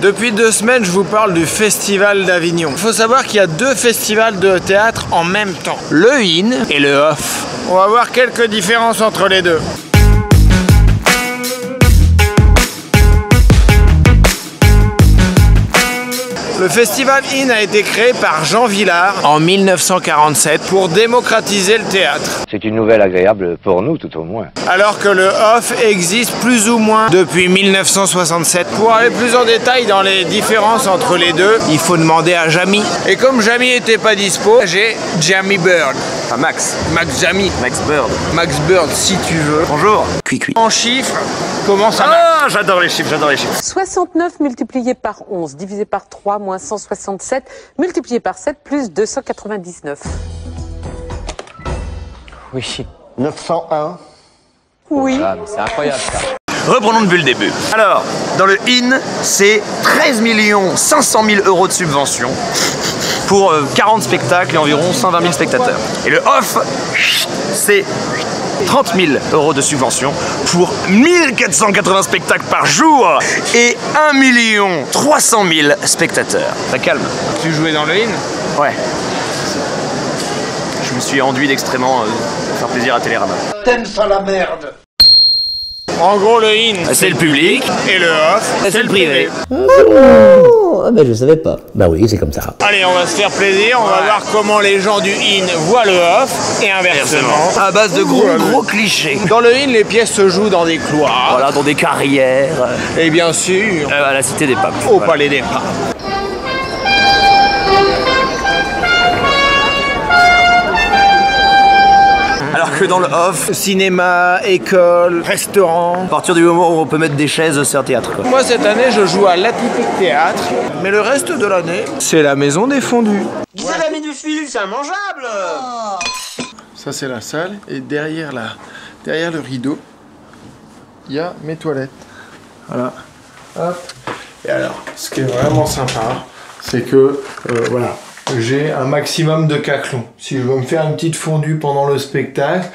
Depuis 2 semaines, je vous parle du Festival d'Avignon. Il faut savoir qu'il y a 2 festivals de théâtre en même temps. Le In et le Off. On va voir quelques différences entre les deux. Le festival In a été créé par Jean Vilar en 1947 pour démocratiser le théâtre. C'est une nouvelle agréable pour nous, tout au moins. Alors que le Off existe plus ou moins depuis 1967. Pour aller plus en détail dans les différences entre les deux, il faut demander à Jamy. Et comme Jamy était pas dispo, j'ai Jamy Bird. Ah, Max. Max Jamy. Max Bird. Max Bird, si tu veux. Bonjour. Cui. En chiffres, comment ça marche? Ah, j'adore les chiffres, j'adore les chiffres. 69 multiplié par 11, divisé par 3, moins 167, multiplié par 7, plus 299. Oui. 901. Oui. Ah, mais c'est incroyable ça. Reprenons depuis le début. Alors, dans le IN, c'est 13 500 000 euros de subvention pour 40 spectacles et environ 120 000 spectateurs. Et le OFF, c'est 30 000 euros de subvention pour 1480 spectacles par jour et 1 300 000 spectateurs. Ça calme. Tu jouais dans le In? Ouais. Je me suis enduit d'extrêmement pour faire plaisir à Télérama. T'aimes ça la merde? En gros, le In, C'est le public et le Off, c'est le privé. Oh, ben je savais pas. Bah oui, c'est comme ça. Allez, on va se faire plaisir, on va voir comment les gens du In voient le Off et inversement. À base de gros clichés. Dans le In, les pièces se jouent dans des couloirs. Voilà, dans des carrières. Et bien sûr, À la Cité des Papes. au Voilà. Palais des Papes. Alors que dans le off, Cinéma, école, restaurant. à partir du moment où on peut mettre des chaises, c'est un théâtre, quoi. Moi, cette année, je joue à l'Atypique Théâtre. Mais le reste de l'année, c'est la Maison des Fondus. l'ami du fil, c'est immangeable. Ça, c'est la salle. Et derrière le rideau, il y a mes toilettes. Voilà. Hop. Et alors, ce qui est vraiment sympa, c'est que, voilà, j'ai un maximum de caclons. Si je veux me faire une petite fondue pendant le spectacle,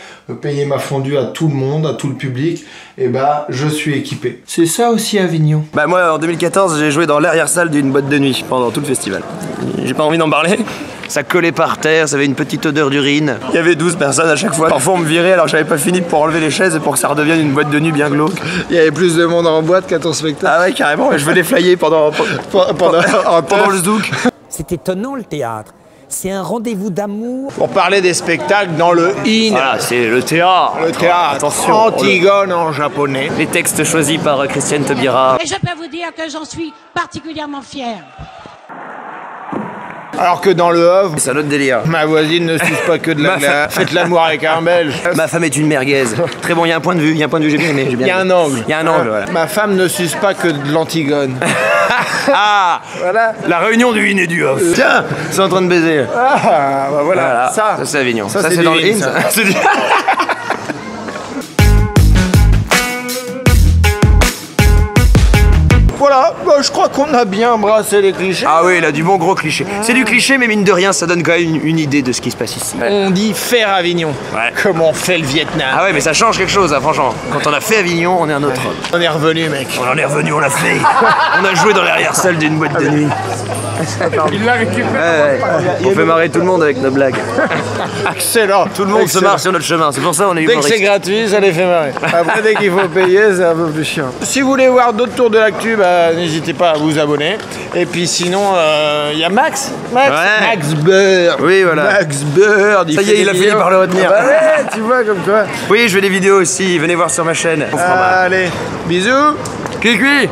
payer ma fondue à tout le monde, à tout le public, et bah, je suis équipé. C'est ça aussi Avignon. Bah moi, en 2014, j'ai joué dans l'arrière-salle d'une boîte de nuit pendant tout le festival. J'ai pas envie d'en parler. Ça collait par terre, ça avait une petite odeur d'urine. Il y avait 12 personnes à chaque fois. Parfois on me virait alors que j'avais pas fini pour enlever les chaises et pour que ça redevienne une boîte de nuit bien glauque. Il y avait plus de monde en boîte qu'à ton spectacle. Ah ouais, carrément, je venais flyer pendant le zouk. C'est étonnant le théâtre. C'est un rendez-vous d'amour. Pour parler des spectacles dans le In, Voilà, c'est le théâtre. le théâtre, Attention. Antigone en japonais. Les textes choisis par Christiane Taubira. Et je peux vous dire que j'en suis particulièrement fière. Alors que dans le Havre, C'est un autre délire. ma voisine ne suce pas que de la glace. Faites l'amour avec un Belge. Ma femme est une merguez. Très bon, il y a un point de vue, j'ai bien aimé. Il y a un angle. Il y a un angle, voilà. Ma femme ne suce pas que de l'Antigone. Ah, Voilà. la réunion du in et du off. Tiens, c'est en train de baiser. Ah, bah voilà. Voilà, Ça, c'est Avignon. ça, Ça c'est c'est dans du le in, in. ça. C'est du- Voilà, bah, je crois qu'on a bien brassé les clichés. Ah oui, il a du bon gros cliché. C'est du cliché, mais mine de rien, ça donne quand même une idée de ce qui se passe ici. On dit faire Avignon. Ouais. Comme on fait le Vietnam. Ah ouais, mais ça change quelque chose, hein, franchement. Quand on a fait Avignon, on est un autre homme. On est revenu, mec. On en est revenu, on l'a fait. On a joué dans l'arrière-salle d'une boîte de nuit. Il l'a récupéré. Ouais, on fait marrer tout le monde avec nos blagues. Excellent. Tout le monde se marre sur notre chemin, c'est pour ça qu'on est Dès que c'est humoriste. gratuit, ça les fait marrer. Après, dès qu'il faut payer, c'est un peu plus chiant. Si vous voulez voir d'autres tours de l'actu, bah, n'hésitez pas à vous abonner. Et puis sinon, il y a Max. Ouais. Max Bird. Oui, voilà. Max Bird. Ça y fait est, des il a fini vidéos. par le retenir. Ah bah ouais, tu vois comme quoi. Oui, je fais des vidéos aussi, venez voir sur ma chaîne. On fera mal. Allez, bisous. Cui-cui.